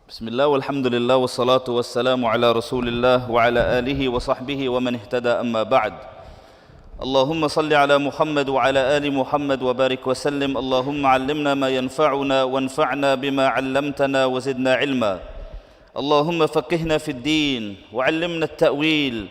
بسم الله والحمد لله والصلاة والسلام على رسول الله وعلى آله وصحبه ومن اهتدى أما بعد. اللهم صل على محمد وعلى آل محمد وبارك وسلم. اللهم علمنا ما ينفعنا وانفعنا بما علمتنا وزدنا علما. اللهم فقهنا في الدين وعلمنا التأويل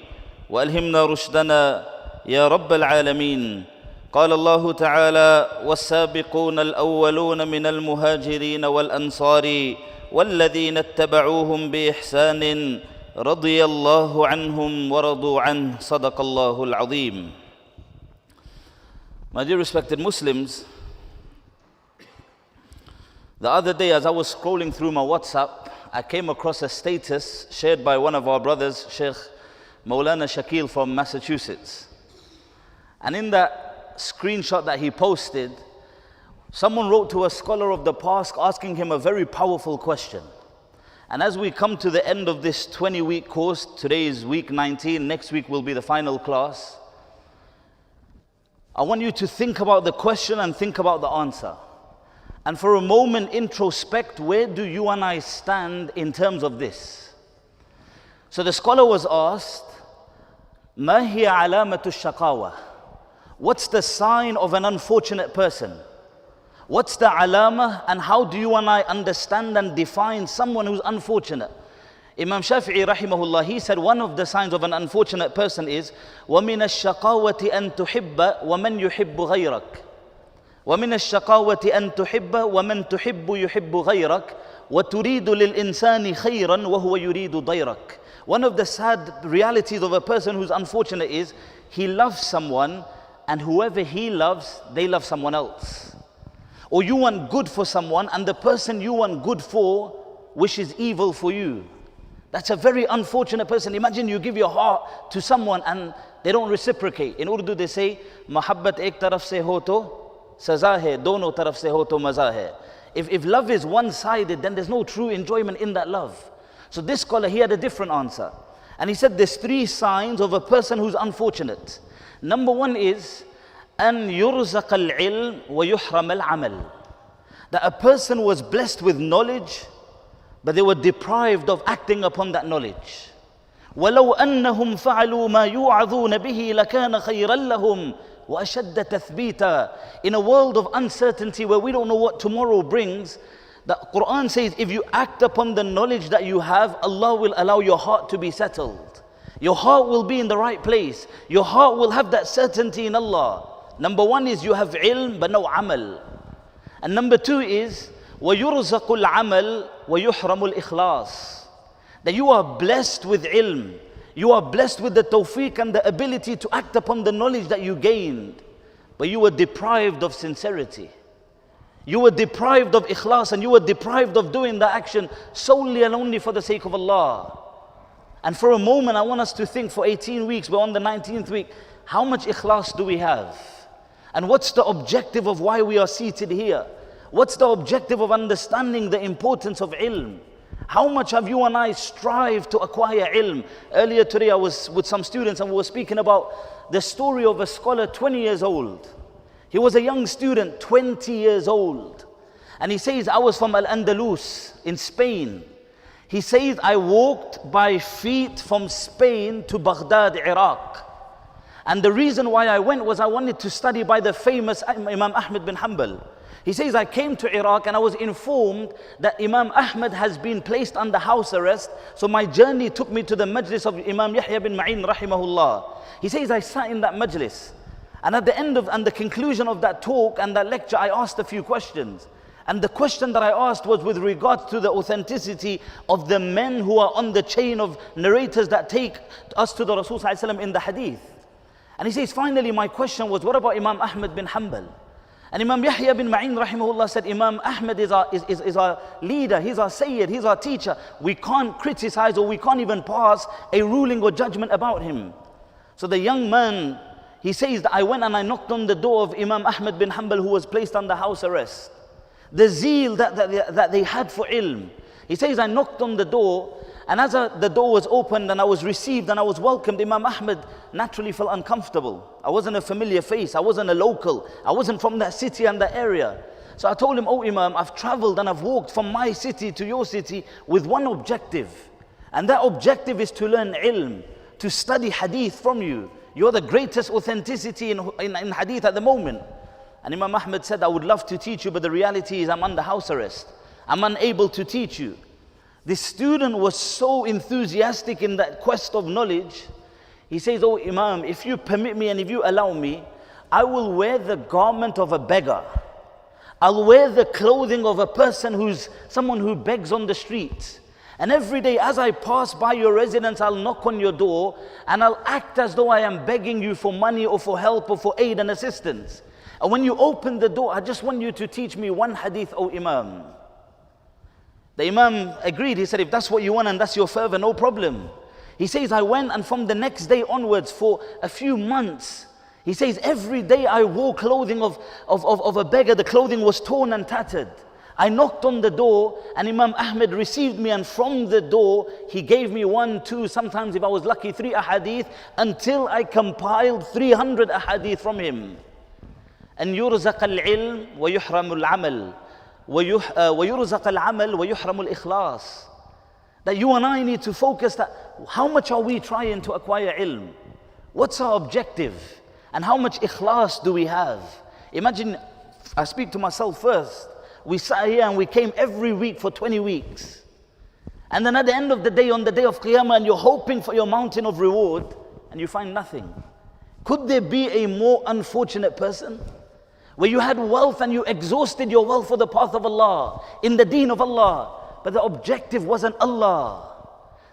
وألهمنا رشدنا يا رب العالمين. قال الله تعالى: والسابقون الأولون من المهاجرين والأنصار والذين اتبعوهم بإحسان رضي الله عنهم ورضوا عنه. صدق الله العظيم. My dear respected Muslims, the other day as I was scrolling through my WhatsApp, I came across a status shared by one of our brothers, Sheikh Maulana Shakil from Massachusetts. And in that screenshot that he posted, someone wrote to a scholar of the past asking him a very powerful question. And as we come to the end of this 20-week course, today is week 19, next week will be the final class, I want you to think about the question and think about the answer. And for a moment introspect, where do you and I stand in terms of this? So the scholar was asked, ما هي علامة الشقاوة? What's the sign of an unfortunate person? What's the alama, and how do you and I understand and define someone who's unfortunate? Imam Shafi'i rahimahullah, he said one of the signs of an unfortunate person is وَمِنَ الشَّقَاوَةِ أَن تُحِبَّ وَمَنْ يُحِبُّ غَيْرَكَ وَمِنَ الشَّقَاوَةِ أَن تُحِبَّ وَمَنْ تُحِبُّ يُحِبُّ غَيْرَكَ وَتُرِيدُ لِلْإِنسَانِ خَيْرًا وَهُوَ يُرِيدُ ضَيْرَكَ. One of the sad realities of a person who's unfortunate is he loves someone, and whoever he loves, they love someone else. Or you want good for someone, and the person you want good for wishes evil for you. That's a very unfortunate person. Imagine you give your heart to someone and they don't reciprocate. In Urdu they say, "Mahabbat ek taraf se ho to saza hai, dono taraf se ho to maza hai." If love is one-sided, then there's no true enjoyment in that love. So this scholar, he had a different answer. And he said there's three signs of a person who's unfortunate. Number one is, أن يرزق العلم ويحرم العمل. That a person was blessed with knowledge, but they were deprived of acting upon that knowledge. ولو أنهم فعلوا ما يوعظون به لكان خيرا لهم وأشد تثبيتا. In a world of uncertainty where we don't know what tomorrow brings, the Quran says if you act upon the knowledge that you have, Allah will allow your heart to be settled. Your heart will be in the right place. Your heart will have that certainty in Allah. Number one is you have ilm but no amal. And number two is وَيُرْزَقُ الْعَمَلِ وَيُحْرَمُ الْإِخْلَاصِ. That you are blessed with ilm. You are blessed with the tawfiq and the ability to act upon the knowledge that you gained. But you were deprived of sincerity. You were deprived of ikhlas, and you were deprived of doing the action solely and only for the sake of Allah. And for a moment I want us to think, for 18 weeks, we're on the 19th week, how much ikhlas do we have? And what's the objective of why we are seated here? What's the objective of understanding the importance of ilm? How much have you and I strived to acquire ilm? Earlier today I was with some students and we were speaking about the story of a scholar 20 years old. He was a young student, 20 years old. And he says, I was from Al-Andalus in Spain. He says, I walked by feet from Spain to Baghdad, Iraq. And the reason why I went was I wanted to study by the famous Imam Ahmad bin Hanbal. He says, I came to Iraq and I was informed that Imam Ahmad has been placed under house arrest. So my journey took me to the majlis of Imam Yahya bin Ma'in rahimahullah. He says, I sat in that majlis. And at the end of and the conclusion of that talk and that lecture, I asked a few questions. And the question that I asked was with regards to the authenticity of the men who are on the chain of narrators that take us to the Rasul sallallahu alaihi wasallam in the hadith. And he says, finally my question was, what about Imam Ahmad bin Hanbal? And Imam Yahya bin Ma'in rahimahullah said, Imam Ahmad is our leader, he's our sayyid, he's our teacher. We can't criticize or we can't even pass a ruling or judgment about him. So the young man, he says that I went and I knocked on the door of Imam Ahmad bin Hanbal, who was placed under house arrest. The zeal that they had for ilm. He says, I knocked on the door, and as the door was opened and I was received and I was welcomed, Imam Ahmad naturally felt uncomfortable. I wasn't a familiar face, I wasn't a local, I wasn't from that city and that area. So I told him, oh Imam, I've traveled and I've walked from my city to your city with one objective. And that objective is to learn ilm, to study hadith from you. You're the greatest authenticity in hadith at the moment. And Imam Ahmed said, I would love to teach you, but the reality is I'm under house arrest. I'm unable to teach you. This student was so enthusiastic in that quest of knowledge. He says, oh Imam, if you permit me and if you allow me, I will wear the garment of a beggar. I'll wear the clothing of a person who's someone who begs on the street. And every day as I pass by your residence, I'll knock on your door and I'll act as though I am begging you for money or for help or for aid and assistance. And when you open the door, I just want you to teach me one hadith, O Imam. The Imam agreed. He said, if that's what you want and that's your fervor, no problem. He says, I went, and from the next day onwards for a few months, he says, every day I wore clothing of a beggar. The clothing was torn and tattered. I knocked on the door and Imam Ahmed received me, and from the door he gave me 1, 2, sometimes if I was lucky 3 ahadith, until I compiled 300 ahadith from him. أن يرزق العلم ويحرم العمل ويرزق العمل ويحرم الإخلاص. That you and I need to focus that how much are we trying to acquire ilm? What's our objective? And how much ikhlas do we have? Imagine, I speak to myself first. We sat here and we came every week for 20 weeks. And then at the end of the day, on the day of Qiyamah, and you're hoping for your mountain of reward, and you find nothing. Could there be a more unfortunate person? Where you had wealth and you exhausted your wealth for the path of Allah, in the deen of Allah, but the objective wasn't Allah.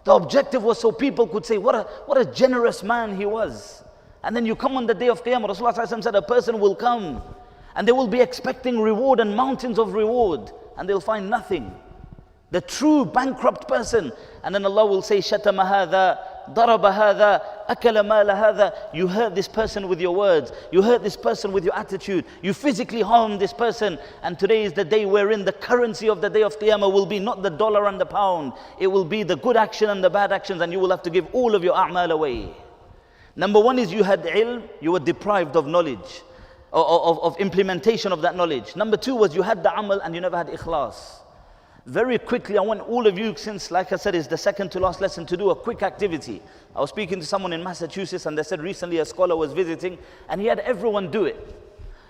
The objective was so people could say, what a generous man he was. And then you come on the day of Qiyamah, Rasulullah said a person will come and they will be expecting reward and mountains of reward, and they'll find nothing. The true bankrupt person. And then Allah will say, Shatama hadha, daraba hadha, akala mala hadha. You hurt this person with your words. You hurt this person with your attitude. You physically harmed this person. And today is the day wherein the currency of the day of Qiyamah will be not the dollar and the pound. It will be the good action and the bad actions, and you will have to give all of your a'mal away. Number one is you had ilm, you were deprived of knowledge, of implementation of that knowledge. Number two was you had the amal and you never had ikhlas. Very quickly, I want all of you, since like I said, it's the second to last lesson, to do a quick activity. I was speaking to someone in Massachusetts and they said recently a scholar was visiting and he had everyone do it.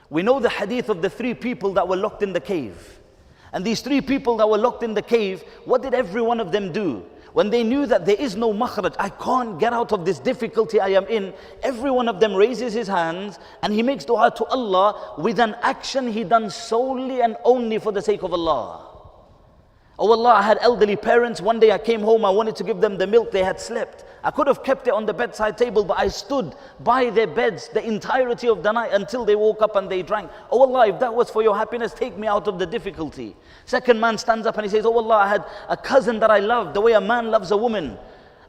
We know the hadith of the 3 people that were locked in the cave. And these 3 people that were locked in the cave, what did every one of them do? When they knew that there is no makhraj, I can't get out of this difficulty I am in, every one of them raises his hands and he makes dua to Allah with an action he done solely and only for the sake of Allah. Oh Allah, I had elderly parents. One day I came home, I wanted to give them the milk, they had slept. I could have kept it on the bedside table, but I stood by their beds the entirety of the night until they woke up and they drank. Oh Allah, if that was for your happiness, take me out of the difficulty. Second man stands up and he says, oh Allah, I had a cousin that I loved the way a man loves a woman.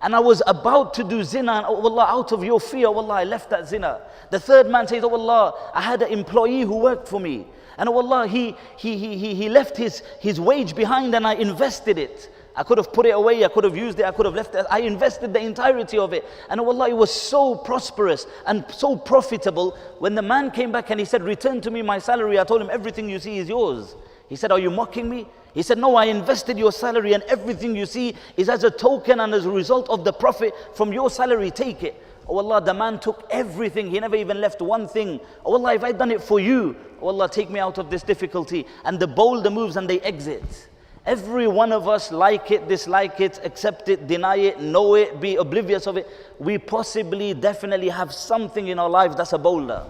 And I was about to do zina, and oh Allah, out of your fear, oh Allah, I left that zina. The third man says, oh Allah, I had an employee who worked for me. And oh Allah, he left his wage behind and I invested it. I could have put it away, I could have used it, I could have left it. I invested the entirety of it. And oh Allah, it was so prosperous and so profitable. When the man came back and he said, return to me my salary, I told him, everything you see is yours. He said, are you mocking me? He said, no, I invested your salary and everything you see is as a token and as a result of the profit from your salary, take it. Oh Allah, the man took everything. He never even left one thing. Oh Allah, if I done it for you, oh Allah, take me out of this difficulty. And the boulder moves and they exit. Every one of us, like it, dislike it, accept it, deny it, know it, be oblivious of it. We possibly, definitely have something in our lives that's a boulder.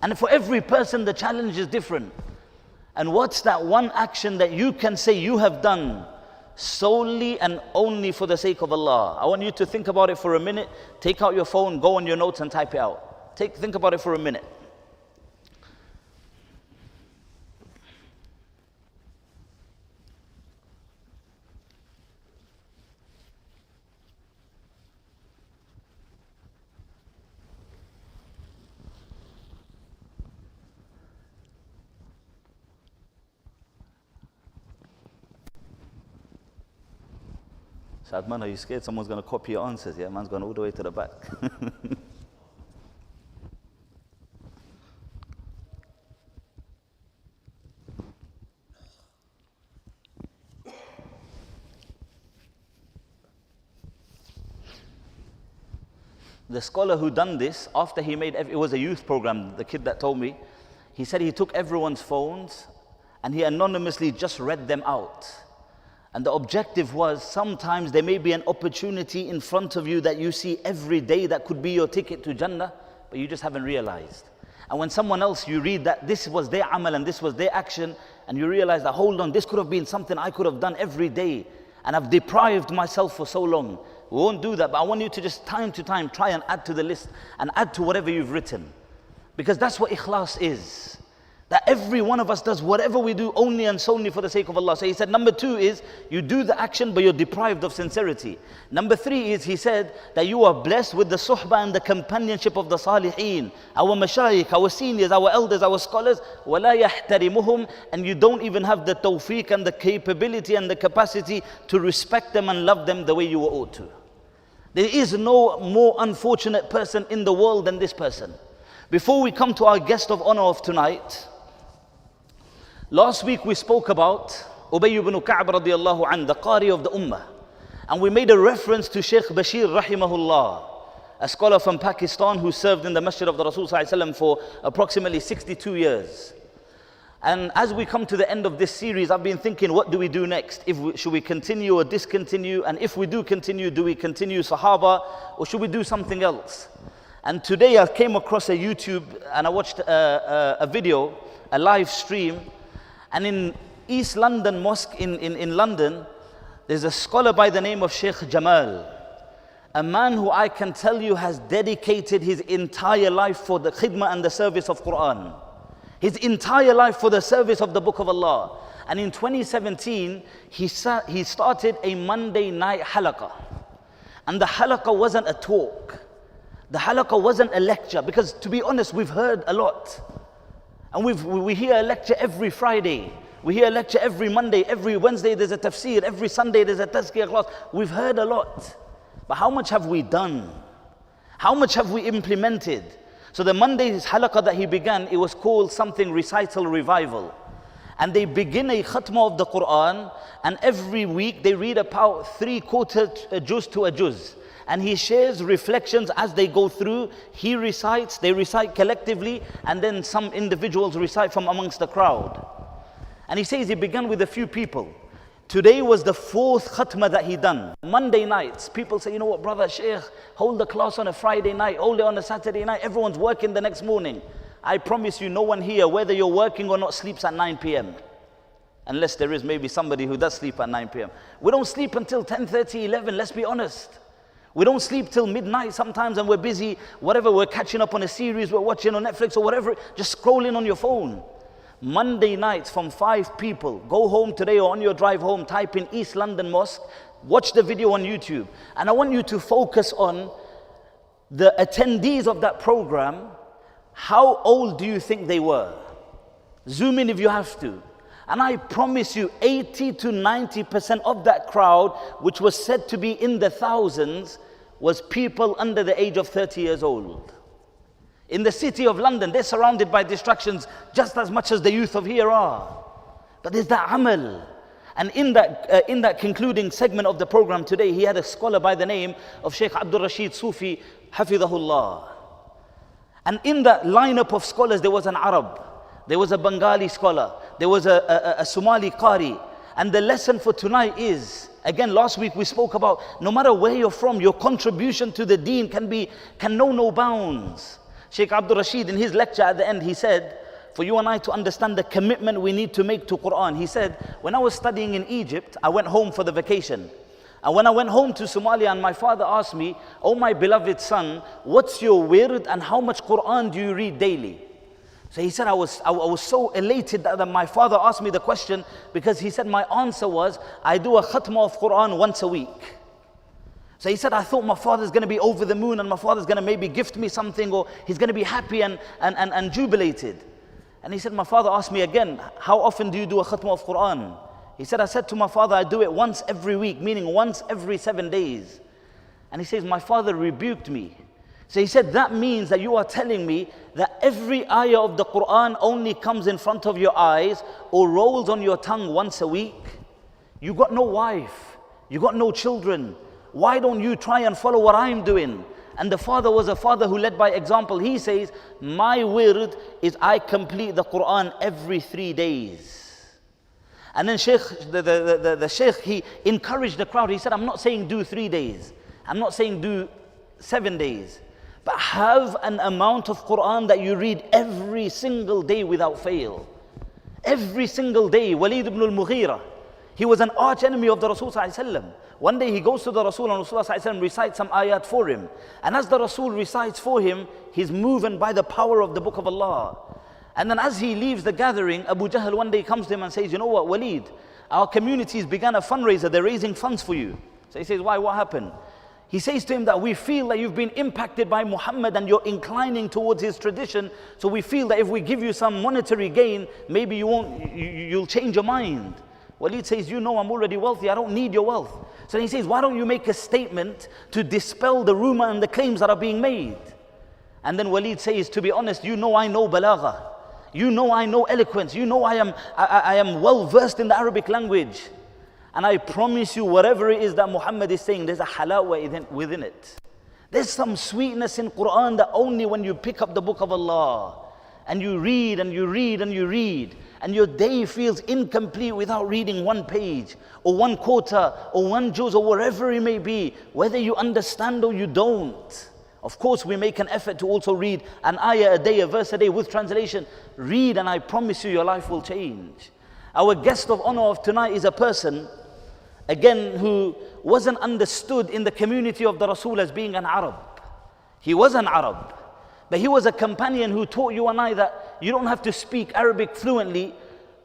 And for every person, the challenge is different. And what's that one action that you can say you have done solely and only for the sake of Allah? I want you to think about it for a minute. Take out your phone, go on your notes and type it out. Think about it for a minute. Sad man, are you scared someone's going to copy your answers? Yeah, man's gone all the way to the back. the scholar who done this, after he made, it was a youth program, the kid that told me, he said he took everyone's phones and he anonymously just read them out. And the objective was, sometimes there may be an opportunity in front of you that you see every day that could be your ticket to Jannah, but you just haven't realized. And when someone else, you read that this was their amal and this was their action, and you realize that, hold on, this could have been something I could have done every day, and I've deprived myself for so long. We won't do that, but I want you to just time to time try and add to the list and add to whatever you've written. Because that's what ikhlas is. That every one of us does whatever we do only and solely for the sake of Allah. So he said, number 2 is you do the action but you're deprived of sincerity. Number 3 is, he said, that you are blessed with the suhbah and the companionship of the salihin, our mashayikh, our seniors, our elders, our scholars, وَلَا يَحْتَرِمُهُمْ, and you don't even have the tawfiq and the capability and the capacity to respect them and love them the way you ought to. There is no more unfortunate person in the world than this person. Before we come to our guest of honor of tonight, last week we spoke about Ubay ibn Ka'b radiallahu anhu, the Qari of the Ummah. And we made a reference to Sheikh Bashir rahimahullah, a scholar from Pakistan who served in the Masjid of the Rasul sallallahu alaihi wasallam for approximately 62 years. And as we come to the end of this series, I've been thinking, what do we do next? Should we continue or discontinue? And if we do continue, do we continue Sahaba or should we do something else? And today I came across a YouTube and I watched a video, a live stream. And in East London Mosque in London, there's a scholar by the name of Sheikh Jamal. A man who I can tell you has dedicated his entire life for the khidmah and the service of Quran. His entire life for the service of the Book of Allah. And in 2017, he started a Monday night halaqah. And the halaqah wasn't a talk. The halaqah wasn't a lecture, because to be honest, we've heard a lot. And we hear a lecture every Friday. We hear a lecture every Monday. Every Wednesday there's a tafsir. Every Sunday there's a tazkiyah class. We've heard a lot. But how much have we done? How much have we implemented? So the Monday's halaqah that he began, it was called something Recital Revival. And they begin a khatmah of the Quran, and every week they read about 3/4 juz to a juz. And he shares reflections as they go through. He recites, they recite collectively, and then some individuals recite from amongst the crowd. And he says he began with a few people. Today was the 4th khatmah that he done. Monday nights, people say, you know what, brother Sheikh, hold the class on a Friday night, hold it on a Saturday night, everyone's working the next morning. I promise you, no one here, whether you're working or not, sleeps at 9 p.m. Unless there is maybe somebody who does sleep at 9 p.m. We don't sleep until 10:30, 11, let's be honest. We don't sleep till midnight sometimes, and we're busy, whatever, we're catching up on a series, we're watching on Netflix or whatever, just scrolling on your phone. Monday nights from 5 people, go home today or on your drive home, type in East London Mosque, watch the video on YouTube. And I want you to focus on the attendees of that program. How old do you think they were? Zoom in if you have to. And I promise you, 80 to 90% of that crowd, which was said to be in the thousands, was people under the age of 30 years old. In the city of London, they're surrounded by distractions just as much as the youth of here are. But there's that amal. And in that concluding segment of the program today, he had a scholar by the name of Sheikh Abdul Rashid Sufi, Hafidhahullah. And in that lineup of scholars, there was an Arab, there was a Bengali scholar, there was a Somali Qari. And the lesson for tonight is, again, last week we spoke about, no matter where you're from, your contribution to the deen can know no bounds. Sheikh Abdul Rashid, in his lecture at the end, he said, for you and I to understand the commitment we need to make to Quran, he said, when I was studying in Egypt, I went home for the vacation. And when I went home to Somalia, and my father asked me, oh my beloved son, what's your wird and how much Quran do you read daily? So he said, I was so elated that my father asked me the question, because he said my answer was, I do a khatmah of Quran once a week. So he said, I thought my father's going to be over the moon and my father's going to maybe gift me something, or he's going to be happy and jubilated. And he said, my father asked me again, how often do you do a khatmah of Quran? He said, I said to my father, I do it once every week, meaning once every 7 days. And he says, my father rebuked me. So he said, that means that you are telling me that every ayah of the Quran only comes in front of your eyes or rolls on your tongue once a week. You got no wife, you got no children. Why don't you try and follow what I'm doing And the father was a father who led by example. He says, my wird is I complete the Quran every 3 days. And then the Sheikh, he encouraged the crowd. He said, I'm not saying do 3 days. I'm not saying do 7 days. But have an amount of Quran that you read every single day without fail. Every single day. Walid ibn al-Mughira, he was an arch enemy of the Rasul sallallahu alaihi wasallam. One day he goes to the Rasul and Rasulullah sallallahu alaihi wasallam recites some ayat for him. And as the Rasul recites for him, he's moved by the power of the book of Allah. And then as he leaves the gathering, Abu Jahl one day comes to him and says, you know what, Walid, our communities began a fundraiser, they're raising funds for you. So he says, why, what happened? He says to him that we feel that you've been impacted by Muhammad and you're inclining towards his tradition. So we feel that if we give you some monetary gain, maybe you'll change your mind. Walid says, you know I'm already wealthy, I don't need your wealth. So he says, why don't you make a statement to dispel the rumor and the claims that are being made? And then Walid says, to be honest, you know I know balagha. You know I know eloquence. You know I am well versed in the Arabic language. And I promise you, whatever it is that Muhammad is saying, there's a halawa within it. There's some sweetness in Quran that only when you pick up the book of Allah and you read and you read and you read, and your day feels incomplete without reading one page or one quarter or one juz or wherever it may be, whether you understand or you don't. Of course, we make an effort to also read an ayah a day, a verse a day with translation. Read, and I promise you, your life will change. Our guest of honor of tonight is a person, again, who wasn't understood in the community of the Rasul as being an Arab. He was an Arab, but he was a companion who taught you and I that you don't have to speak Arabic fluently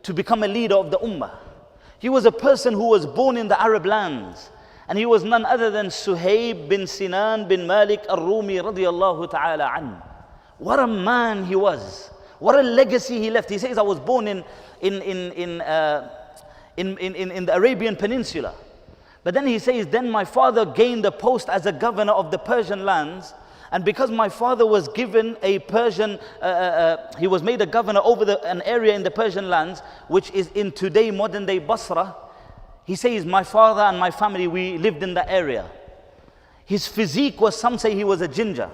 to become a leader of the Ummah. He was a person who was born in the Arab lands, and he was none other than Suhayb bin Sinan bin Malik al-Rumi radiyallahu ta'ala an. What a man he was. What a legacy he left. He says, I was born in the Arabian Peninsula. But then he says, then my father gained a post as a governor of the Persian lands. And because my father was given a Persian, he was made a governor over an area in the Persian lands, which is in today modern day Basra. He says, my father and my family, we lived in that area. His physique was, some say he was a ginger.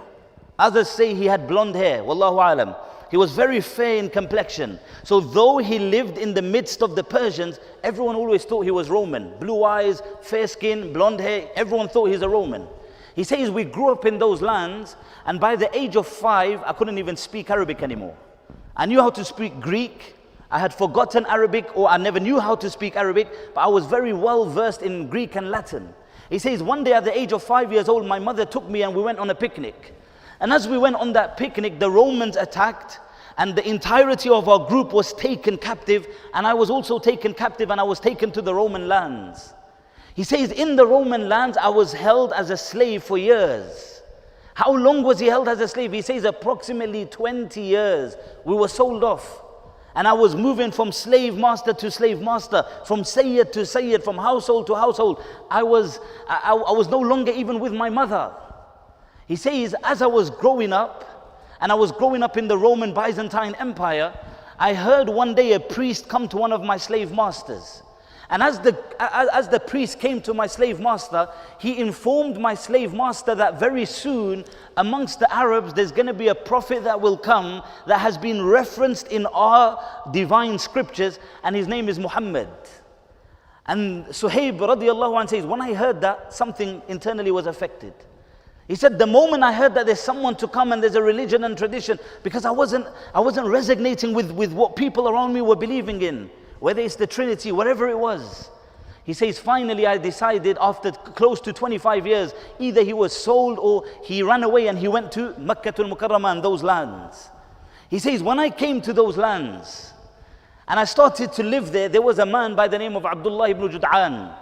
Others say he had blonde hair. Wallahu alam. He was very fair in complexion. So though he lived in the midst of the Persians, everyone always thought he was Roman. Blue eyes, fair skin, blonde hair, everyone thought he's a Roman. He says, we grew up in those lands, and by the age of 5, I couldn't even speak Arabic anymore. I knew how to speak Greek. I had forgotten Arabic, or I never knew how to speak Arabic, but I was very well versed in Greek and Latin. He says, one day at the age of 5 years old, my mother took me and we went on a picnic. And as we went on that picnic, the Romans attacked, and the entirety of our group was taken captive, and I was also taken captive, and I was taken to the Roman lands. He says, in the Roman lands, I was held as a slave for years. How long was he held as a slave? He says approximately 20 years. We were sold off. And I was moving from slave master to slave master, from Sayyid to Sayyid, from household to household. I was no longer even with my mother. He says, as I was growing up, and I was growing up in the Roman Byzantine Empire, I heard one day a priest come to one of my slave masters. And as the priest came to my slave master, he informed my slave master that very soon amongst the Arabs there's going to be a prophet that will come that has been referenced in our divine scriptures, and his name is Muhammad. And Suhayb radiallahu anhu says, when I heard that, something internally was affected. He said, the moment I heard that there's someone to come and there's a religion and tradition, because I wasn't resonating with what people around me were believing in, whether it's the Trinity, whatever it was. He says, finally I decided after close to 25 years, either he was sold or he ran away and he went to Makkah al-Mukarramah and those lands. He says, when I came to those lands and I started to live there was a man by the name of Abdullah ibn Jud'an.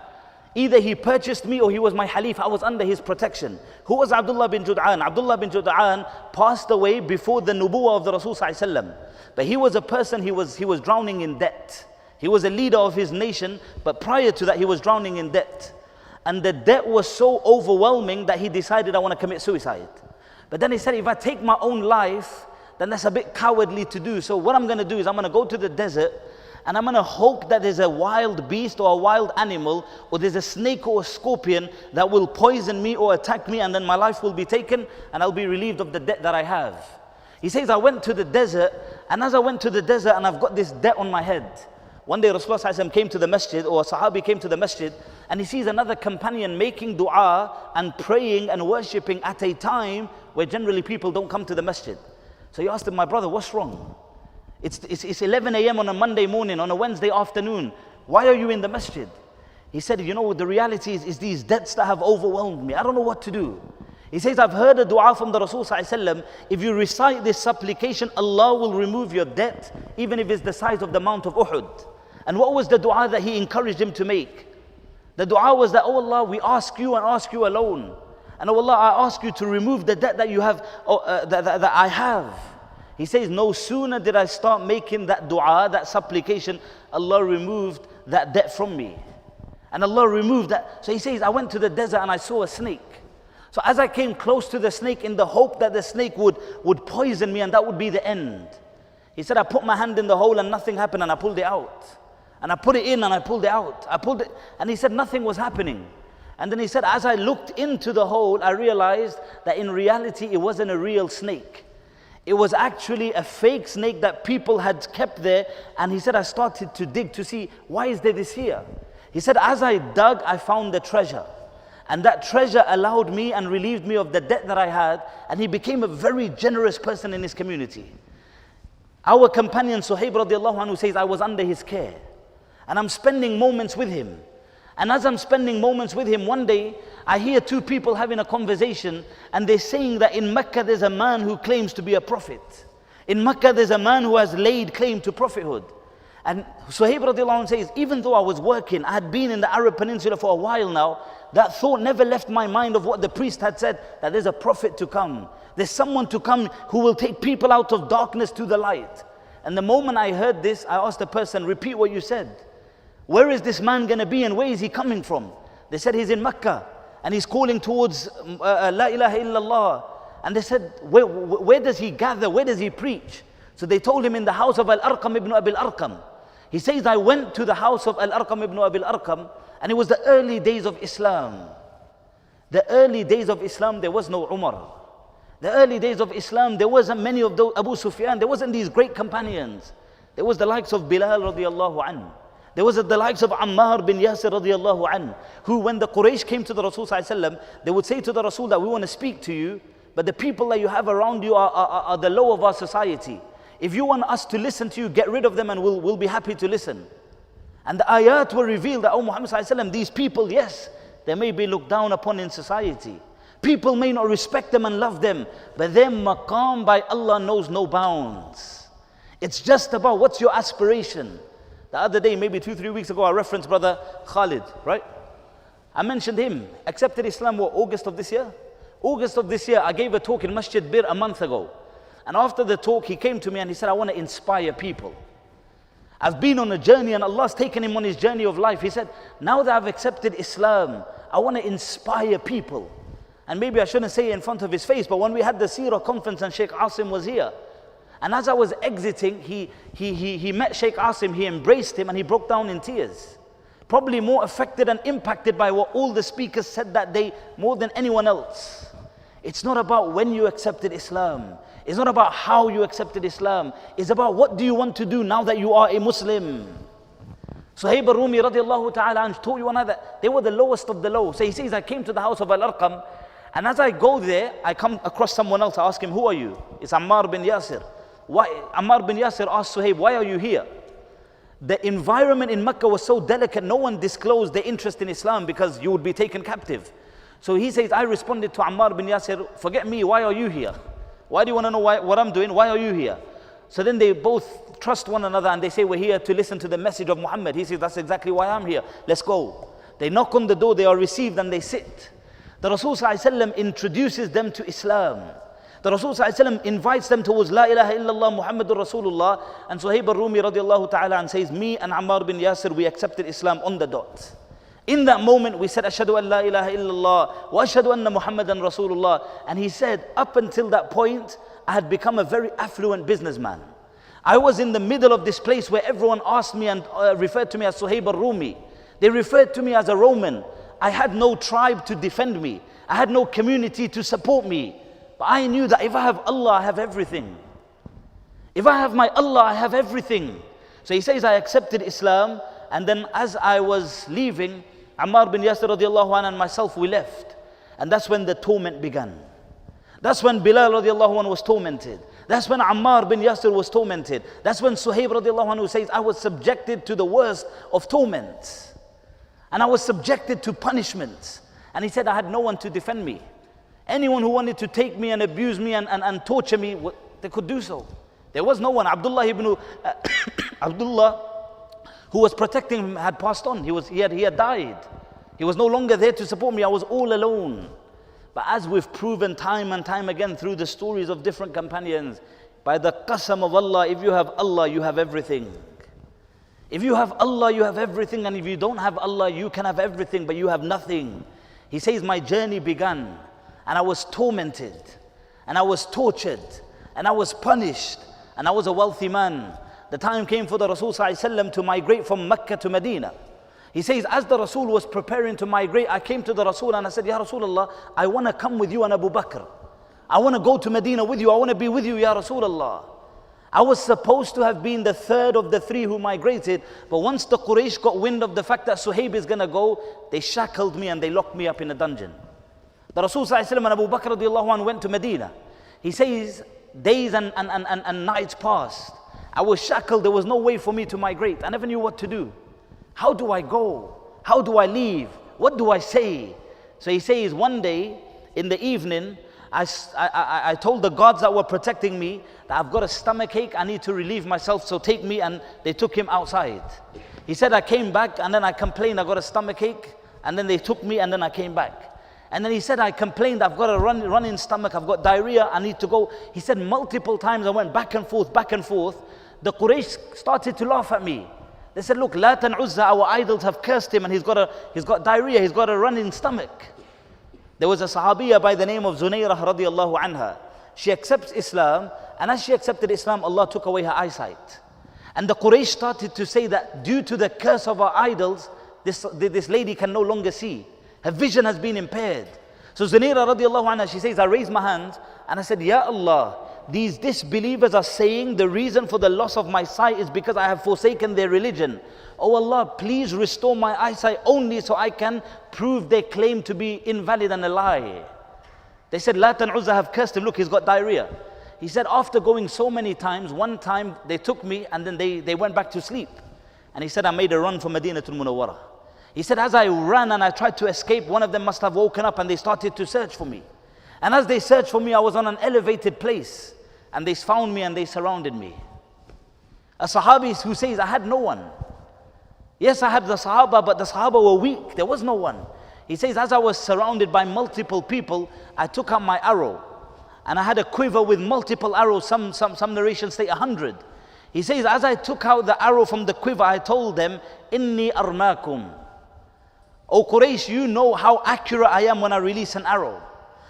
Either he purchased me or he was my Halif. I was under his protection. Who was Abdullah bin Jud'an? Abdullah bin Jud'an passed away before the Nubuwah of the Rasul sallallahu alaihi wasallam. But he was a person, he was drowning in debt. He was a leader of his nation, but prior to that he was drowning in debt. And the debt was so overwhelming that he decided, I want to commit suicide. But then he said, if I take my own life, then that's a bit cowardly to do. So what I'm going to do is I'm going to go to the desert and I'm going to hope that there's a wild beast or a wild animal or there's a snake or a scorpion that will poison me or attack me, and then my life will be taken and I'll be relieved of the debt that I have. He says, I went to the desert, and as I went to the desert and I've got this debt on my head. One day Rasulullah ﷺ came to the masjid, or a sahabi came to the masjid, and he sees another companion making dua and praying and worshipping at a time where generally people don't come to the masjid. So he asked him, my brother, what's wrong? It's 11 a.m. on a Monday morning, on a Wednesday afternoon. Why are you in the masjid? He said, you know, the reality is these debts that have overwhelmed me. I don't know what to do. He says, I've heard a dua from the Rasul ﷺ. If you recite this supplication, Allah will remove your debt, even if it's the size of the Mount of Uhud. And what was the dua that he encouraged him to make? The dua was that, oh Allah, we ask you and ask you alone. And oh Allah, I ask you to remove the debt that you have, that I have. He says, no sooner did I start making that dua, that supplication, Allah removed that debt from me. And Allah removed that. So he says, I went to the desert and I saw a snake. So as I came close to the snake in the hope that the snake would poison me and that would be the end. He said, I put my hand in the hole and nothing happened, and I pulled it out. And I put it in and I pulled it out. I pulled it, and he said nothing was happening. And then he said, as I looked into the hole, I realized that in reality it wasn't a real snake. It was actually a fake snake that people had kept there. And he said, I started to dig to see, why is there this here? He said, as I dug, I found the treasure. And that treasure allowed me and relieved me of the debt that I had. And he became a very generous person in his community. Our companion Suhayb radiallahu anhu says, I was under his care. And I'm spending moments with him. And as I'm spending moments with him, one day, I hear two people having a conversation, and they're saying that in Mecca there's a man who claims to be a prophet. In Mecca there's a man who has laid claim to prophethood. And Suhayb radiallahu anhu says, even though I was working, I had been in the Arab Peninsula for a while now, that thought never left my mind of what the priest had said, that there's a prophet to come. There's someone to come who will take people out of darkness to the light. And the moment I heard this, I asked the person, repeat what you said. Where is this man going to be and where is he coming from? They said he's in Mecca and he's calling towards La ilaha illallah. And they said, where does he gather? Where does he preach? So they told him in the house of al-Arqam ibn Abi al-Arqam. He says, I went to the house of al-Arqam ibn Abi al-Arqam, and it was the early days of Islam. The early days of Islam, there was no Umar. The early days of Islam, there wasn't many of those, Abu Sufyan, there wasn't these great companions. There was the likes of Bilal radiallahu anhu. There was the likes of Ammar bin Yasir radiallahu anhu, who when the Quraysh came to the Rasul sallallahu alaihi wasallam, they would say to the Rasul that we want to speak to you, but the people that you have around you are the low of our society. If you want us to listen to you, get rid of them and we'll be happy to listen. And the ayat were revealed that, oh Muhammad sallallahu alaihi wasallam, these people, yes, they may be looked down upon in society. People may not respect them and love them, but their maqam by Allah knows no bounds. It's just about what's your aspiration. The other day, maybe 2-3 weeks ago, I referenced brother Khalid, right? I mentioned him, accepted Islam, August of this year? August of this year, I gave a talk in Masjid Bir a month ago. And after the talk, he came to me and he said, I want to inspire people. I've been on a journey and Allah's taken him on his journey of life. He said, now that I've accepted Islam, I want to inspire people. And maybe I shouldn't say it in front of his face, but when we had the Seerah conference and Sheikh Asim was here, and as I was exiting, he met Sheikh Asim, he embraced him and he broke down in tears. Probably more affected and impacted by what all the speakers said that day more than anyone else. It's not about when you accepted Islam. It's not about how you accepted Islam. It's about what do you want to do now that you are a Muslim. Suhayb al-Rumi radiallahu ta'ala anhu told you another, they were the lowest of the low. So he says, I came to the house of al-Arqam, and as I go there, I come across someone else. I ask him, who are you? It's Ammar bin Yasir. Why? Ammar bin Yasir asked Suhayb, why are you here? The environment in Mecca was so delicate, no one disclosed their interest in Islam because you would be taken captive. So he says, I responded to Ammar bin Yasir, forget me, why are you here? Why do you want to know what I'm doing? Why are you here? So then they both trust one another and they say, we're here to listen to the message of Muhammad. He says, that's exactly why I'm here. Let's go. They knock on the door, they are received and they sit. The Rasul ﷺ introduces them to Islam. The Rasul ﷺ invites them towards La ilaha illallah Muhammadur Rasulullah, and Suhayb al-Rumi radiallahu ta'ala and says, me and Ammar bin Yasir, we accepted Islam on the dot. In that moment we said, Ashhadu an la ilaha illallah wa ashhadu anna Muhammadan Rasulullah. And he said, up until that point, I had become a very affluent businessman. I was in the middle of this place where everyone asked me and referred to me as Suhayb al-Rumi. They referred to me as a Roman. I had no tribe to defend me. I had no community to support me. But I knew that if I have Allah, I have everything. If I have my Allah, I have everything. So he says, I accepted Islam, and then as I was leaving, Ammar bin Yasir radiallahu anhu and myself, we left. And that's when the torment began. That's when Bilal radiallahu anhu was tormented. That's when Ammar bin Yasir was tormented. That's when Suhayb radiallahu anhu says, I was subjected to the worst of torments. And I was subjected to punishments. And he said, I had no one to defend me. Anyone who wanted to take me and abuse me and torture me, they could do so. There was no one. Abdullah, who was protecting him, had passed on. He had died. He was no longer there to support me. I was all alone. But as we've proven time and time again through the stories of different companions, by the qasam of Allah, if you have Allah, you have everything. If you have Allah, you have everything. And if you don't have Allah, you can have everything, but you have nothing. He says, my journey began, and I was tormented, and I was tortured, and I was punished, and I was a wealthy man. The time came for the Rasul ﷺ to migrate from Mecca to Medina. He says, as the Rasul was preparing to migrate, I came to the Rasul and I said, Ya Rasulullah, I want to come with you and Abu Bakr. I want to go to Medina with you. I want to be with you, Ya Rasulullah. I was supposed to have been the third of the three who migrated, but once the Quraysh got wind of the fact that Suhayb is going to go, they shackled me and they locked me up in a dungeon. The Rasul ﷺ and Abu Bakr radiallahu anhu went to Medina. He says, days and nights passed. I was shackled. There was no way for me to migrate. I never knew what to do. How do I go? How do I leave? What do I say? So he says, one day in the evening, I told the gods that were protecting me that I've got a stomach ache, I need to relieve myself, so take me, and they took him outside. He said, I came back and then I complained, I got a stomach ache, and then they took me and then I came back. And then he said, I complained, I've got a running stomach, I've got diarrhea, I need to go. He said, multiple times I went back and forth, back and forth. The Quraysh started to laugh at me. They said, look, Lat and Uzza, our idols have cursed him and he's got diarrhea, he's got a running stomach. There was a Sahabiya by the name of Zunayrah radiallahu anha. She accepts Islam, and as she accepted Islam, Allah took away her eyesight. And the Quraysh started to say that due to the curse of our idols, this lady can no longer see. Her vision has been impaired. So Zunayrah radiallahu anha, she says, I raised my hands and I said, Ya Allah, these disbelievers are saying the reason for the loss of my sight is because I have forsaken their religion. Oh Allah, please restore my eyesight only so I can prove their claim to be invalid and a lie. They said, Lat and Uzza have cursed him. Look, he's got diarrhea. He said, after going so many times, one time they took me and then they went back to sleep. And he said, I made a run for Madinatul Munawwarah. He said, as I ran and I tried to escape, one of them must have woken up and they started to search for me. And as they searched for me, I was on an elevated place. And they found me and they surrounded me. A Sahabi who says, I had no one. Yes, I had the Sahaba, but the Sahaba were weak. There was no one. He says, as I was surrounded by multiple people, I took out my arrow. And I had a quiver with multiple arrows. Some narrations say 100. He says, as I took out the arrow from the quiver, I told them, Inni armakum. O Quraysh, you know how accurate I am when I release an arrow.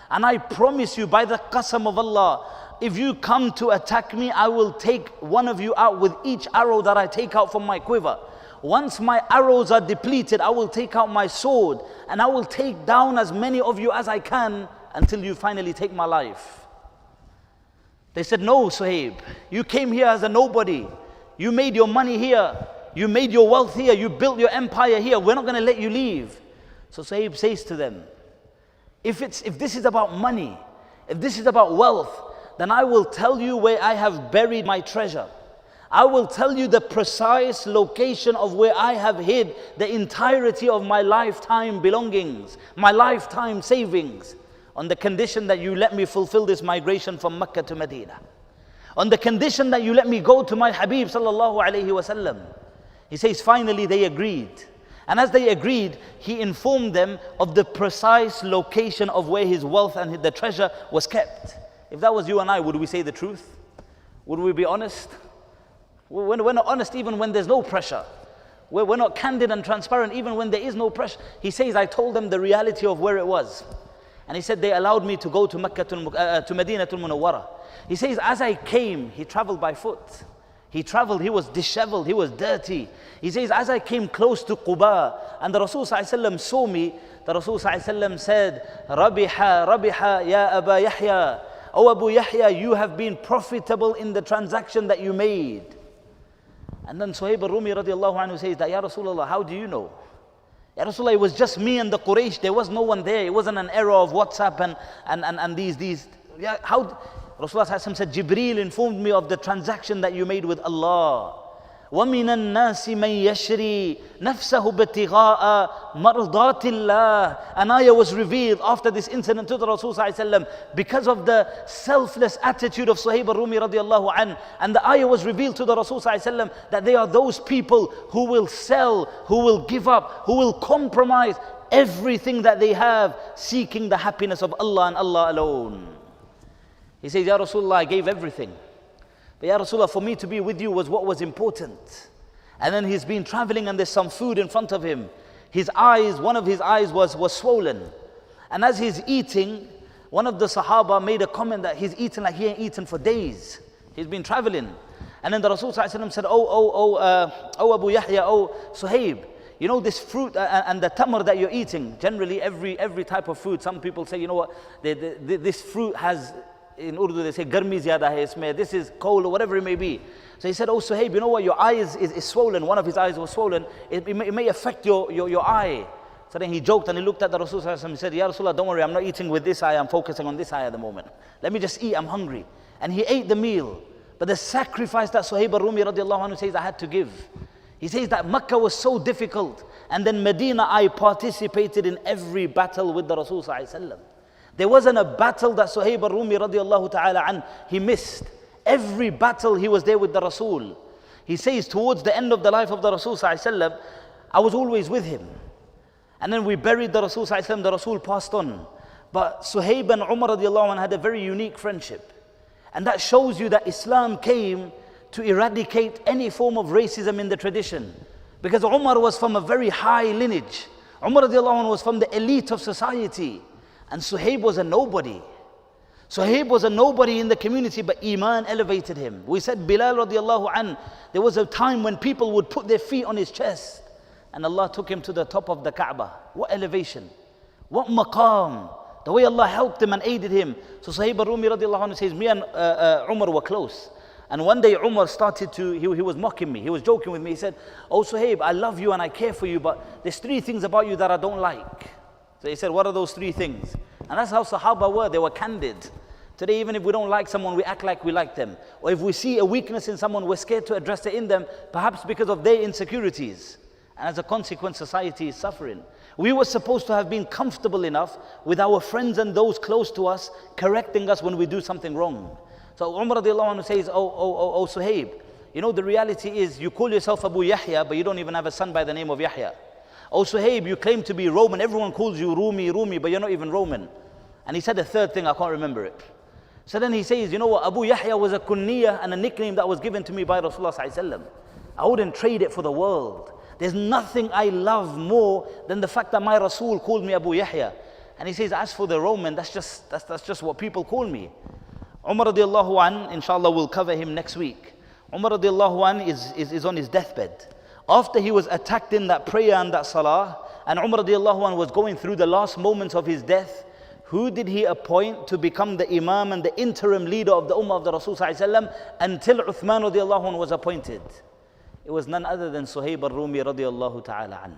And I promise you by the qasam of Allah, if you come to attack me, I will take one of you out with each arrow that I take out from my quiver. Once my arrows are depleted, I will take out my sword and I will take down as many of you as I can until you finally take my life. They said, no, Suhayb, you came here as a nobody. You made your money here. You made your wealth here. You built your empire here. We're not going to let you leave. So Suhayb says to them, if this is about money, if this is about wealth, then I will tell you where I have buried my treasure. I will tell you the precise location of where I have hid the entirety of my lifetime belongings, my lifetime savings, on the condition that you let me fulfill this migration from Mecca to Medina. On the condition that you let me go to my Habib sallallahu alayhi wasallam. He says, finally they agreed. And as they agreed, he informed them of the precise location of where his wealth and the treasure was kept. If that was you and I, would we say the truth? Would we be honest? We're not honest even when there's no pressure. We're not candid and transparent even when there is no pressure. He says, I told them the reality of where it was. And he said, they allowed me to go to Mecca to Madinatul Munawwarah. He says, as I came, he traveled by foot. He traveled, he was disheveled, he was dirty. He says, as I came close to Quba and the Rasul ﷺ saw me, the Rasul ﷺ said, Rabiha, Rabiha, ya Aba Yahya. O Abu Yahya, you have been profitable in the transaction that you made. And then Suhayb al-Rumi radiallahu anhu says that, Ya Rasulullah, how do you know? Ya Rasulullah, it was just me and the Quraysh, there was no one there. It wasn't an era of WhatsApp and these. Yeah, how? Rasulullah said, Jibreel informed me of the transaction that you made with Allah. وَمِنَ النَّاسِ مَنْ يَشْرِي نَفْسَهُ بِابْتِغَاءَ مَرْضَاتِ اللَّهِ. An ayah was revealed after this incident to the Rasul ﷺ because of the selfless attitude of Suhayb al-Rumi radiallahu anhu. And the ayah was revealed to the Rasul ﷺ that they are those people who will sell, who will give up, who will compromise everything that they have, seeking the happiness of Allah and Allah alone. He says, Ya Rasulullah, I gave everything. But Ya Rasulullah, for me to be with you was what was important. And then he's been traveling and there's some food in front of him. His eyes, one of his eyes was swollen. And as he's eating, one of the Sahaba made a comment that he's eating like he ain't eaten for days. He's been traveling. And then the Rasul ﷺ said, Oh Abu Yahya, oh Suhayb, you know this fruit and the tamar that you're eating, generally every type of fruit, some people say, you know what, this fruit has, in Urdu they say, garmi zyada hai isme, this is cold or whatever it may be. So he said, oh Suhayb, you know what, your eye is swollen, one of his eyes was swollen, it may affect your eye. So then he joked and he looked at the Rasul and said, Ya Rasulullah, don't worry, I'm not eating with this eye, I'm focusing on this eye at the moment. Let me just eat, I'm hungry. And he ate the meal. But the sacrifice that Suhayb al-Rumi radiallahu anhu says I had to give. He says that Makkah was so difficult. And then Medina, I participated in every battle with the Rasul sallallahu alaihi wasallam. There wasn't a battle that Suhayb al-Rumi radiallahu ta'ala an, he missed. Every battle he was there with the Rasul. He says towards the end of the life of the Rasul sallallahu alaihi wasallam, I was always with him. And then we buried the Rasul sallallahu alaihi wasallam, the Rasul passed on. But Suhayb and Umar radiallahu anh had a very unique friendship. And that shows you that Islam came to eradicate any form of racism in the tradition. Because Umar was from a very high lineage. Umar radiallahu anh was from the elite of society. And Suhayb was a nobody. Suhayb was a nobody in the community, but Iman elevated him. We said Bilal radiallahu anh, there was a time when people would put their feet on his chest. And Allah took him to the top of the Kaaba. What elevation. What maqam. The way Allah helped him and aided him. So Suhayb al-Rumi radiallahu anh says, me and Umar were close. And one day Umar started to, he was mocking me. He was joking with me. He said, oh Suhayb, I love you and I care for you, but there's 3 things about you that I don't like. So he said, what are those 3 things? And that's how Sahaba were. They were candid. Today, even if we don't like someone, we act like we like them. Or if we see a weakness in someone, we're scared to address it in them, perhaps because of their insecurities. And as a consequence, society is suffering. We were supposed to have been comfortable enough with our friends and those close to us correcting us when we do something wrong. So Umar radiallahu anhu says, oh Suhayb, you know the reality is you call yourself Abu Yahya, but you don't even have a son by the name of Yahya. Oh Suhayb, you claim to be Roman, everyone calls you Rumi, but you're not even Roman. And he said a third thing, I can't remember it. So then he says, you know what, Abu Yahya was a kunniyah and a nickname that was given to me by Rasulullah sallallahu alaihi wasallam. I wouldn't trade it for the world. There's nothing I love more than the fact that my Rasul called me Abu Yahya. And he says, as for the Roman, that's just what people call me. Umar radiallahu an, inshallah we'll cover him next week. Umar radiallahu an is on his deathbed. After he was attacked in that prayer and that salah, and Umar radiallahu an was going through the last moments of his death, who did he appoint to become the imam and the interim leader of the ummah of the Rasul sallallahu alaihi wasallam until Uthman radiallahu an was appointed? It was none other than Suhayb al-Rumi radiallahu ta'ala an.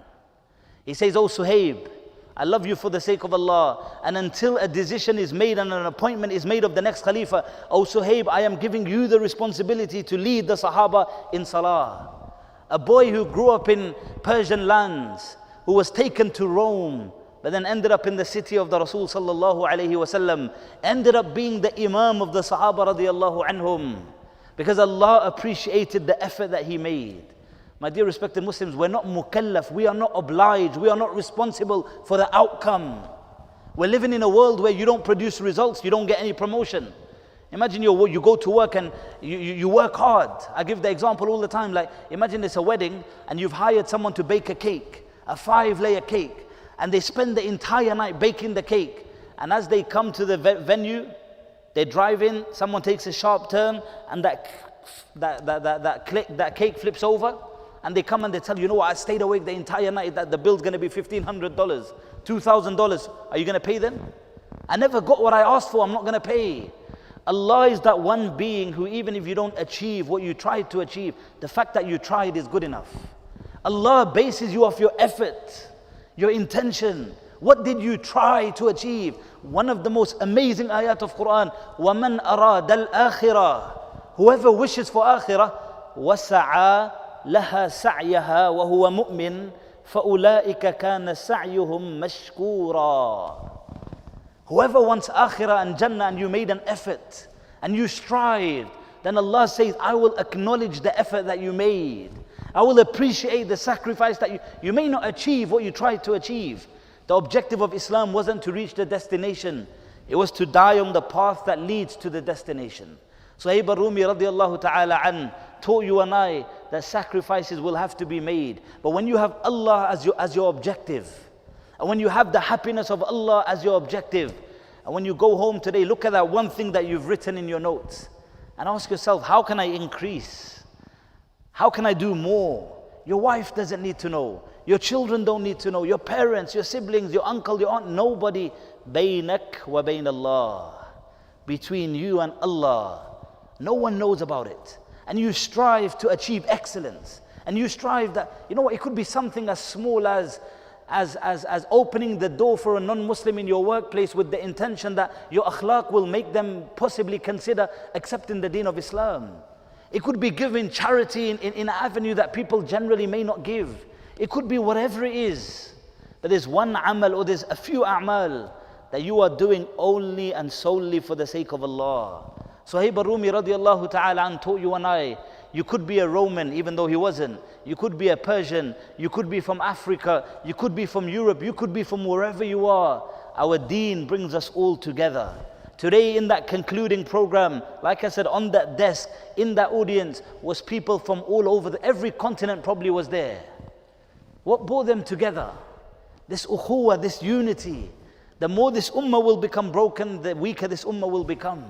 He says, oh Suhayb, I love you for the sake of Allah, and until a decision is made and an appointment is made of the next Khalifa, oh Suhayb, I am giving you the responsibility to lead the Sahaba in Salah. A boy who grew up in Persian lands, who was taken to Rome, but then ended up in the city of the Rasul sallallahu alayhi wasallam, ended up being the Imam of the Sahaba radiallahu anhum, because Allah appreciated the effort that he made. My dear respected Muslims, we're not mukallaf, we are not obliged, we are not responsible for the outcome. We're living in a world where you don't produce results, you don't get any promotion. Imagine you go to work and you work hard. I give the example all the time, like imagine it's a wedding and you've hired someone to bake a cake, a 5-layer cake, and they spend the entire night baking the cake. And as they come to the venue, they drive in, someone takes a sharp turn, and that that cake flips over, and they come and they tell you, you know what, I stayed awake the entire night, that the bill's going to be $1,500, $2,000. Are you going to pay them? I never got what I asked for, I'm not going to pay. Allah is that one being who, even if you don't achieve what you tried to achieve, the fact that you tried is good enough. Allah bases you off your effort, your intention. What did you try to achieve? One of the most amazing ayat of Quran, وَمَنْ أَرَادَ الْآخِرَةِ, whoever wishes for akhirah, وَسَعَى لَهَا سَعْيَهَا وَهُوَ مُؤْمِنٌ فَأُولَٰئِكَ كَانَ سَعْيُهُمْ مَشْكُورًا. Whoever wants akhirah and Jannah, and you made an effort and you strived, then Allah says, I will acknowledge the effort that you made. I will appreciate the sacrifice that you may not achieve what you tried to achieve. The objective of Islam wasn't to reach the destination. It was to die on the path that leads to the destination. Suhayb al-Rumi radiallahu ta'ala an taught you and I that sacrifices will have to be made. But when you have Allah as your objective, and when you have the happiness of Allah as your objective, and when you go home today, look at that one thing that you've written in your notes and ask yourself, how can I increase? How can I do more? Your wife doesn't need to know. Your children don't need to know. Your parents, your siblings, your uncle, your aunt, nobody. Baynak wa bayn Allah. Between you and Allah. No one knows about it. And you strive to achieve excellence. And you strive that, you know what, it could be something as small as opening the door for a non-Muslim in your workplace with the intention that your akhlaq will make them possibly consider accepting the deen of Islam. It could be giving charity in an avenue that people generally may not give. It could be whatever it is. But there's one amal or there's a few a'mal that you are doing only and solely for the sake of Allah. Suhayb al-Rumi radiallahu ta'ala an taught you and I, you could be a Roman even though he wasn't. You could be a Persian. You could be from Africa. You could be from Europe. You could be from wherever you are. Our deen brings us all together. Today in that concluding program, like I said, on that desk, in that audience, was people from all over, every continent probably was there. What brought them together? This ukhuwah, this unity. The more this ummah will become broken, the weaker this ummah will become.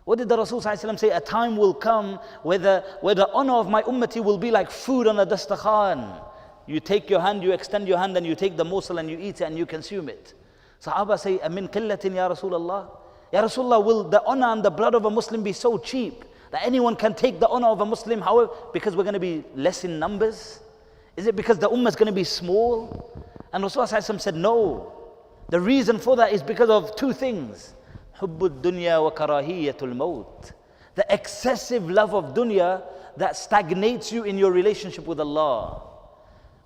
What did the Rasul say? A time will come where the honor of my ummati will be like food on a dastakhan. You take your hand, you extend your hand, and you take the morsel and you eat it and you consume it. Sahaba say, Amin qillatin ya Rasulullah. Ya Rasulullah, will the honor and the blood of a Muslim be so cheap that anyone can take the honor of a Muslim, however, because we're going to be less in numbers? Is it because the ummah is going to be small? And Rasulullah said, no. The reason for that is because of two things. Hubbud dunya wa karahiyatul maut. The excessive love of dunya that stagnates you in your relationship with Allah.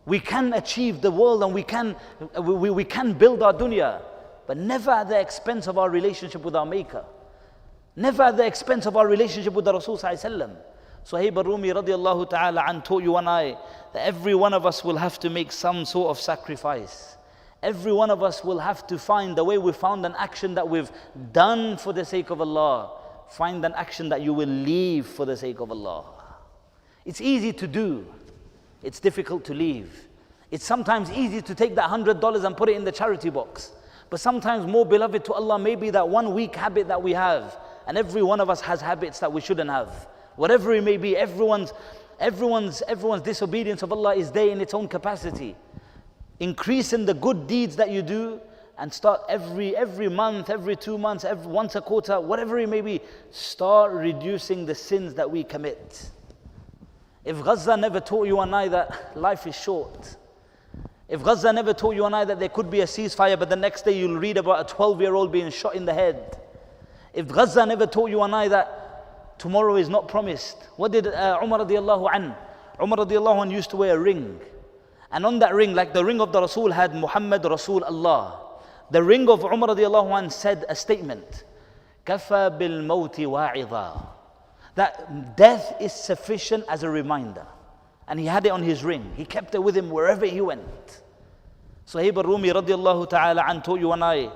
We can achieve the world and we can build our dunya, but never at the expense of our relationship with our Maker. Never at the expense of our relationship with the Rasul sallallahu alaihi wasallam. Suhayb al-Rumi radiallahu ta'ala an taught you and I that every one of us will have to make some sort of sacrifice. Every one of us will have to find the way we found an action that we've done for the sake of Allah. Find an action that you will leave for the sake of Allah. It's easy to do. It's difficult to leave. It's sometimes easy to take that $100 and put it in the charity box. But sometimes more beloved to Allah may be that one weak habit that we have. And every one of us has habits that we shouldn't have. Whatever it may be, everyone's disobedience of Allah is there in its own capacity. Increase in the good deeds that you do and start every month, every 2 months, once a quarter, whatever it may be, start reducing the sins that we commit. If Gaza never taught you and I that life is short, if Gaza never taught you and I that there could be a ceasefire but the next day you'll read about a 12-year-old being shot in the head, if Gaza never taught you and I that tomorrow is not promised, what did Umar radiallahu an? Umar radiallahu an used to wear a ring. And on that ring, like the ring of the Rasul had Muhammad Rasul Allah, the ring of Umar radiallahu anh said a statement, Kafa bil mawti wa'idha, that death is sufficient as a reminder. And he had it on his ring. He kept it with him wherever he went. Suhayb al-Rumi radiallahu ta'ala an taught you and I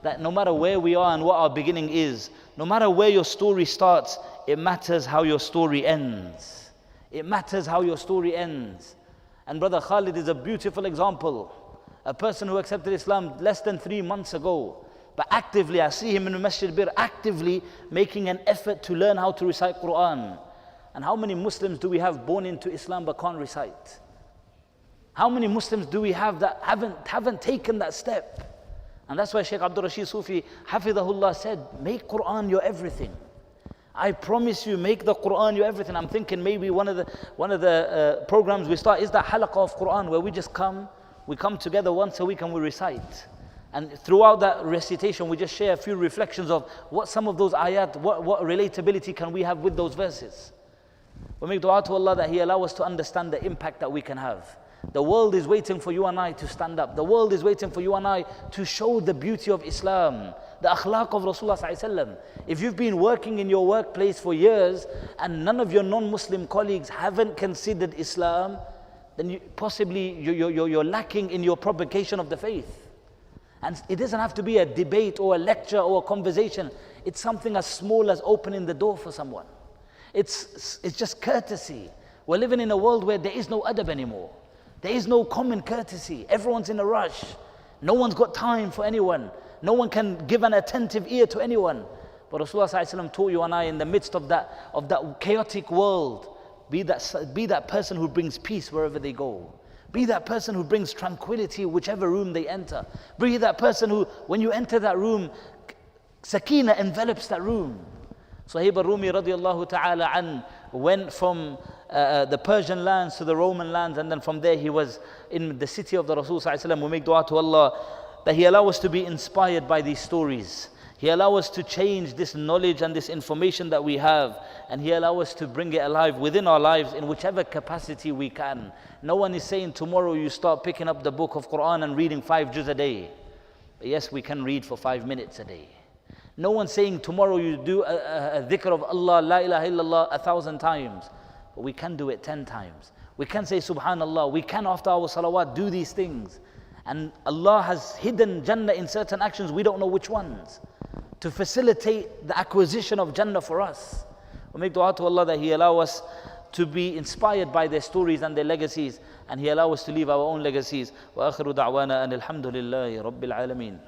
that no matter where we are and what our beginning is, no matter where your story starts, it matters how your story ends. It matters how your story ends. And Brother Khalid is a beautiful example. A person who accepted Islam less than 3 months ago. But actively, I see him in the Masjid Bir, actively making an effort to learn how to recite Quran. And how many Muslims do we have born into Islam but can't recite? How many Muslims do we have that haven't taken that step? And that's why Shaykh Abdul Rashid Sufi, Hafidhahullah, said, make Quran your everything. I promise you, make the Quran your everything. I'm thinking maybe one of the programs we start is the halaqah of Quran, where we come together once a week and we recite. And throughout that recitation, we just share a few reflections of what some of those ayat, what relatability can we have with those verses. We make dua to Allah that He allow us to understand the impact that we can have. The world is waiting for you and I to stand up. The world is waiting for you and I to show the beauty of Islam, the akhlaq of Rasulullah sallallahu alaihi wasallam. If you've been working in your workplace for years and none of your non-Muslim colleagues haven't considered Islam, then possibly you're lacking in your propagation of the faith. And it doesn't have to be a debate or a lecture or a conversation. It's something as small as opening the door for someone. It's just courtesy. We're living in a world where there is no adab anymore. There is no common courtesy. Everyone's in a rush. No one's got time for anyone. No one can give an attentive ear to anyone. But Rasulullah ﷺ taught you and I, in the midst of that chaotic world, be that person who brings peace wherever they go. Be that person who brings tranquility whichever room they enter. Be that person who, when you enter that room, sakina envelops that room. Suhayb al-Rumi radiallahu ta'ala an went from the Persian lands to the Roman lands, and then from there he was in the city of the Rasul sallallahu alaihi wasallam. We make dua to Allah that He allow us to be inspired by these stories. He allow us to change this knowledge and this information that we have, and He allow us to bring it alive within our lives in whichever capacity we can. No one is saying tomorrow you start picking up the book of Quran and reading 5 juz a day. But yes, we can read for 5 minutes a day. No one's saying tomorrow you do a dhikr of Allah, la ilaha illallah 1,000 times. But we can do it 10 times. We can say subhanallah. We can, after our salawat, do these things. And Allah has hidden Jannah in certain actions, we don't know which ones, to facilitate the acquisition of Jannah for us. We make dua to Allah that He allow us to be inspired by their stories and their legacies, and He allow us to leave our own legacies. Wa akhiru da'wana anil hamdulillahi rabbil alameen.